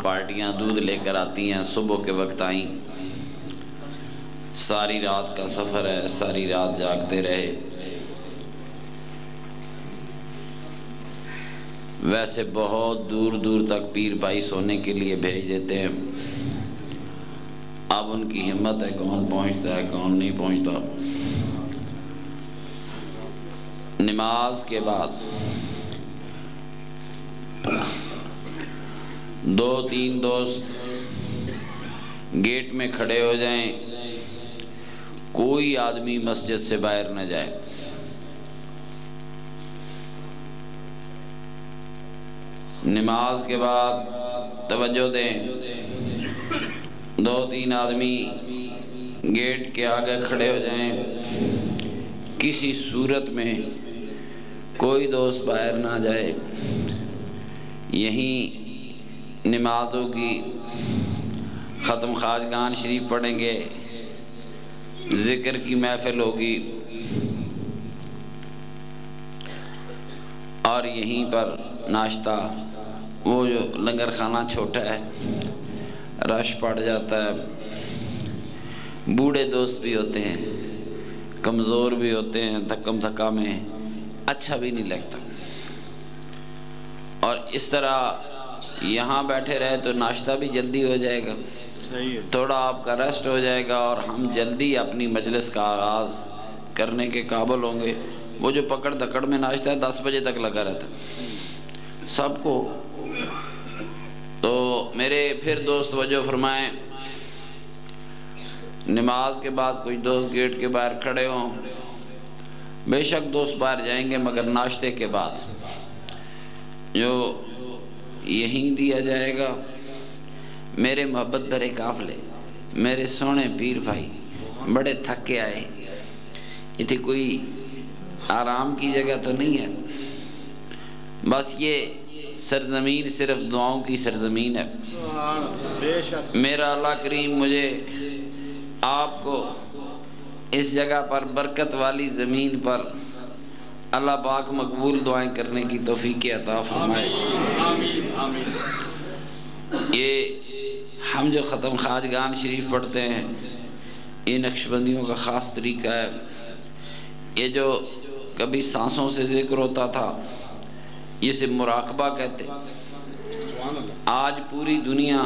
پارٹیاں دودھ لے کر آتی ہیں، صبح کے وقت آئیں، ساری رات کا سفر ہے، ساری رات جاگتے رہے۔ ویسے بہت دور دور تک پیر بھائی سونے کے لیے بھیج دیتے ہیں، اب ان کی ہمت ہے، کون پہنچتا ہے کون نہیں پہنچتا۔ نماز کے بعد 2-3 دوست گیٹ میں کھڑے ہو جائیں، کوئی آدمی مسجد سے باہر نہ جائے۔ نماز کے بعد توجہ دیں، 2-3 آدمی گیٹ کے آگے کھڑے ہو جائیں، کسی صورت میں کوئی دوست باہر نہ جائے۔ یہیں نماز ہوگی، ختم خواجگان شریف پڑھیں گے، ذکر کی محفل ہوگی، اور یہیں پر ناشتہ، وہ جو لنگر خانہ چھوٹا ہے، رش پڑ جاتا ہے، بوڑھے دوست بھی ہوتے ہیں، کمزور بھی ہوتے ہیں، دھکم دھکا میں اچھا بھی نہیں لگتا، اور اس طرح یہاں بیٹھے رہے تو ناشتہ بھی جلدی ہو جائے گا، تھوڑا آپ کا ریسٹ ہو جائے گا، اور ہم جلدی اپنی مجلس کا آغاز کرنے کے قابل ہوں گے۔ وہ جو پکڑ دھکڑ میں ناشتہ ہے 10 بجے تک لگا رہتا سب کو۔ تو میرے پھر دوست وجہ فرمائیں، نماز کے بعد کچھ دوست گیٹ کے باہر کھڑے ہوں، بے شک دوست باہر جائیں گے، مگر ناشتے کے بعد جو یہیں دیا جائے گا۔ میرے محبت بھرے قافلے، میرے سونے پیر بھائی بڑے تھک کے آئے، یہ تھی کوئی آرام کی جگہ تو نہیں ہے، بس یہ سرزمین صرف دعاؤں کی سرزمین ہے۔ میرا اللہ کریم مجھے آپ کو اس جگہ پر برکت والی زمین پر اللہ پاک مقبول دعائیں کرنے کی توفیق عطا فرمائے۔ یہ ہم جو ختم خواجگان شریف پڑھتے ہیں، یہ نقشبندیوں کا خاص طریقہ ہے۔ یہ جو کبھی سانسوں سے ذکر ہوتا تھا، اسے مراقبہ کہتے، آج پوری دنیا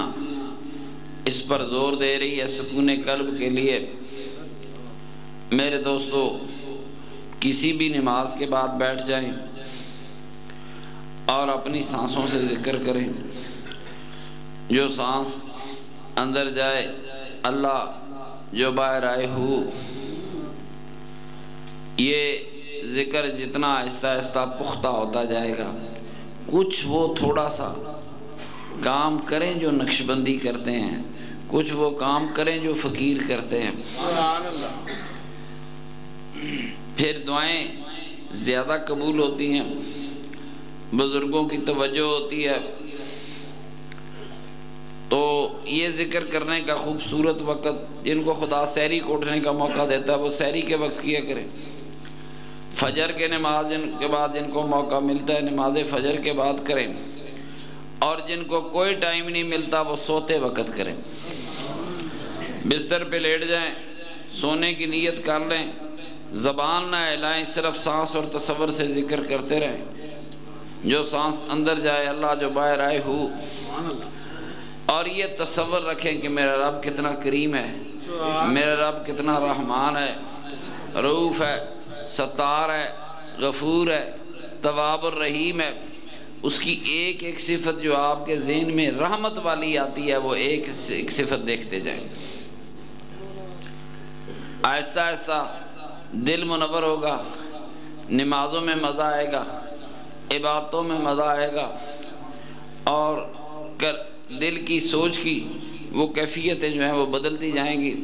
اس پر زور دے رہی ہے سکون قلب کے لیے۔ میرے دوستو، کسی بھی نماز کے بعد بیٹھ جائیں اور اپنی سانسوں سے ذکر کریں، جو سانس اندر جائے اللہ، جو باہر آئے ہو۔ یہ ذکر جتنا آہستہ آہستہ پختہ ہوتا جائے گا، کچھ وہ تھوڑا سا کام کریں جو نقشبندی کرتے ہیں، کچھ وہ کام کریں جو فقیر کرتے ہیں، پھر دعائیں زیادہ قبول ہوتی ہیں، بزرگوں کی توجہ ہوتی ہے۔ تو یہ ذکر کرنے کا خوبصورت وقت، جن کو خدا سحری کو اٹھنے کا موقع دیتا ہے، وہ سحری کے وقت کیا کریں۔ فجر کے نماز کے بعد جن کو موقع ملتا ہے، نماز فجر کے بعد کریں، اور جن کو کوئی ٹائم نہیں ملتا وہ سوتے وقت کریں۔ بستر پہ لیٹ جائیں، سونے کی نیت کر لیں، زبان نہ ہلائیں، صرف سانس اور تصور سے ذکر کرتے رہیں، جو سانس اندر جائے اللہ، جو باہر آئے ہو۔ اور یہ تصور رکھیں کہ میرا رب کتنا کریم ہے، میرا رب کتنا رحمان ہے، رؤوف ہے، ستار ہے، غفور ہے، تواب الرحیم ہے۔ اس کی ایک ایک صفت جو آپ کے ذہن میں رحمت والی آتی ہے، وہ ایک صفت دیکھتے جائیں۔ آہستہ آہستہ دل منور ہوگا، نمازوں میں مزہ آئے گا، عبادتوں میں مزہ آئے گا، اور دل کی سوچ کی وہ کیفیتیں جو ہیں وہ بدلتی جائیں گی۔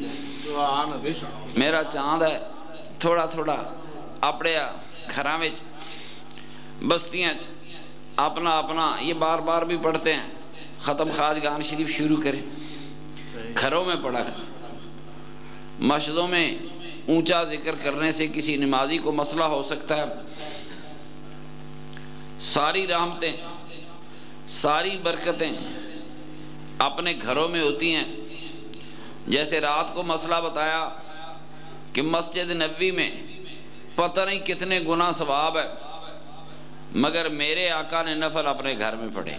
میرا چاند ہے، تھوڑا تھوڑا اپنے گھراں وچ بستیاں اپنا اپنا، یہ بار بار بھی پڑھتے ہیں، ختم خواجگان شریف شروع کریں، گھروں میں پڑھا کر۔ مسجدوں میں اونچا ذکر کرنے سے کسی نمازی کو مسئلہ ہو سکتا ہے۔ ساری رحمتیں، ساری برکتیں اپنے گھروں میں ہوتی ہیں. جیسے رات کو مسئلہ بتایا کہ مسجد نبوی میں پتہ نہیں کتنے گنا ثواب ہے، مگر میرے آقا نے نفل اپنے گھر میں پڑھے.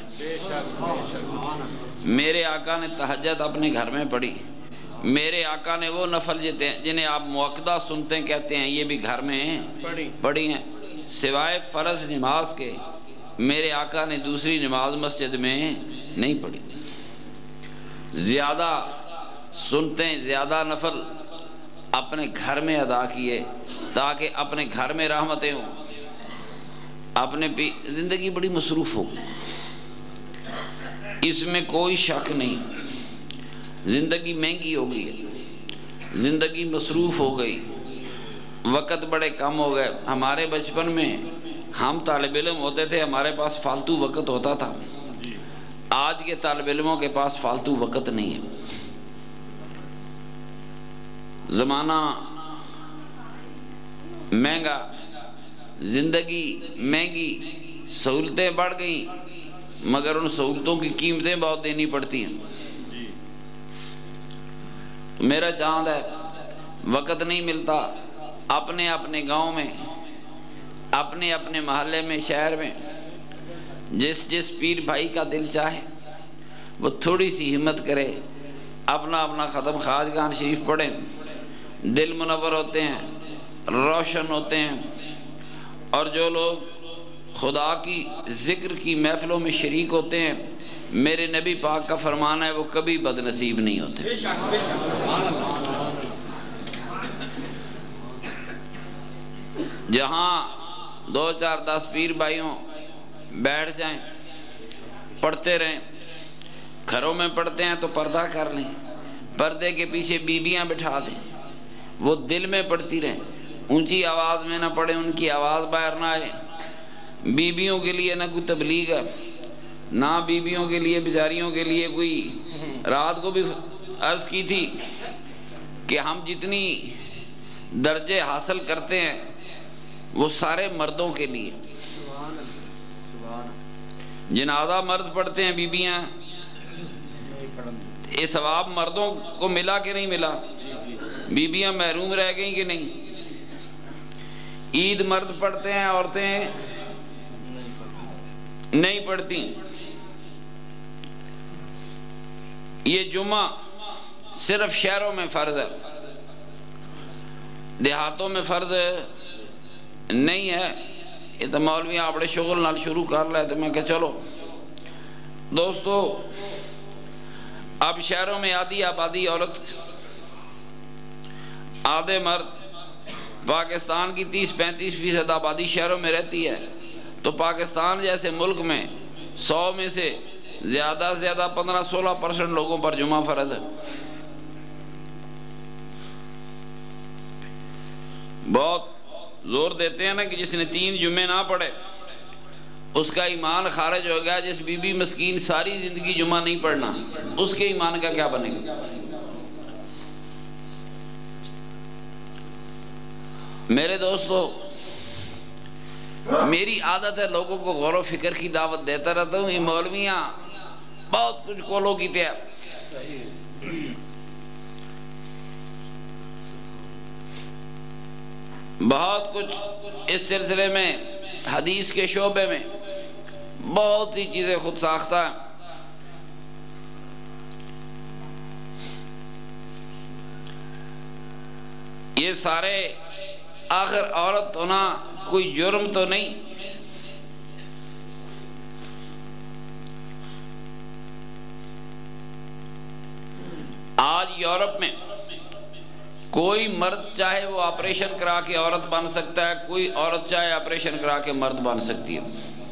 میرے آقا نے تہجد اپنے گھر میں پڑھی. میرے آقا نے وہ نفل جنہیں آپ موقدہ سنتے کہتے ہیں، یہ بھی گھر میں پڑھی ہیں. سوائے فرض نماز کے میرے آقا نے دوسری نماز مسجد میں نہیں پڑھی. زیادہ سنتے زیادہ نفل اپنے گھر میں ادا کیے تاکہ اپنے گھر میں رحمتیں ہوں. اپنے زندگی بڑی مصروف ہو، اس میں کوئی شک نہیں. زندگی مہنگی ہو گئی ہے، زندگی مصروف ہو گئی، وقت بڑے کم ہو گئے. ہمارے بچپن میں ہم طالب علم ہوتے تھے، ہمارے پاس فالتو وقت ہوتا تھا. آج کے طالب علموں کے پاس فالتو وقت نہیں ہے. زمانہ مہنگا، زندگی مہنگی، سہولتیں بڑھ گئیں، مگر ان سہولتوں کی قیمتیں بہت دینی پڑتی ہیں. میرا چاند ہے، وقت نہیں ملتا. اپنے اپنے گاؤں میں، اپنے اپنے محلے میں، شہر میں جس پیر بھائی کا دل چاہے وہ تھوڑی سی ہمت کرے، اپنا اپنا ختم خواجگان شریف پڑھیں. دل منور ہوتے ہیں، روشن ہوتے ہیں. اور جو لوگ خدا کی ذکر کی محفلوں میں شریک ہوتے ہیں، میرے نبی پاک کا فرمان ہے وہ کبھی بد نصیب نہیں ہوتے. جہاں 2 4 10 پیر بھائیوں بیٹھ جائیں، پڑھتے رہیں. گھروں میں پڑھتے ہیں تو پردہ کر لیں، پردے کے پیچھے بیویاں بٹھا دیں، وہ دل میں پڑھتی رہیں. اونچی آواز میں نہ پڑھیں، ان کی آواز باہر نہ آئے. بیویوں کے لیے نہ کوئی تبلیغ ہے، نہ بیویوں کے لیے بیچاریوں کے لیے کوئی. رات کو بھی عرض کی تھی کہ ہم جتنی درجے حاصل کرتے ہیں وہ سارے مردوں کے لیے. جنازہ مرد پڑھتے ہیں، بیویاں. یہ ثواب مردوں کو ملا کہ نہیں ملا؟ بیویاں محروم رہ گئیں کہ نہیں؟ عید مرد پڑھتے ہیں، عورتیں نہیں پڑھتی. یہ جمعہ صرف شہروں میں فرض ہے، دیہاتوں میں فرض نہیں ہے. یہ تو مولوی اپنے شغل نال شروع کر لے تو میں کہ چلو دوستو، اب شہروں میں آدھی آبادی عورت، آدھے مرد. پاکستان کی 30-35% آبادی شہروں میں رہتی ہے، تو پاکستان جیسے ملک میں 100 میں سے زیادہ سے زیادہ 15-16% لوگوں پر جمعہ فرض ہے. بہت زور دیتے ہیں نا کہ جس نے 3 جمعے نہ پڑھے اس کا ایمان خارج ہو گیا. جس بی بی مسکین ساری زندگی جمعہ نہیں پڑھنا، اس کے ایمان کا کیا بنے گا؟ میرے دوستو، میری عادت ہے لوگوں کو غور و فکر کی دعوت دیتا رہتا ہوں. یہ مولویاں بہت کچھ کولوں کی پیا، بہت کچھ اس سلسلے میں، حدیث کے شعبے میں بہت سی چیزیں خود ساختہ ہیں. یہ سارے آخر عورت ہونا کوئی جرم تو نہیں. آج یورپ میں کوئی مرد چاہے وہ آپریشن کرا کے عورت بن سکتا ہے، کوئی عورت چاہے آپریشن کرا کے مرد بن سکتی ہے.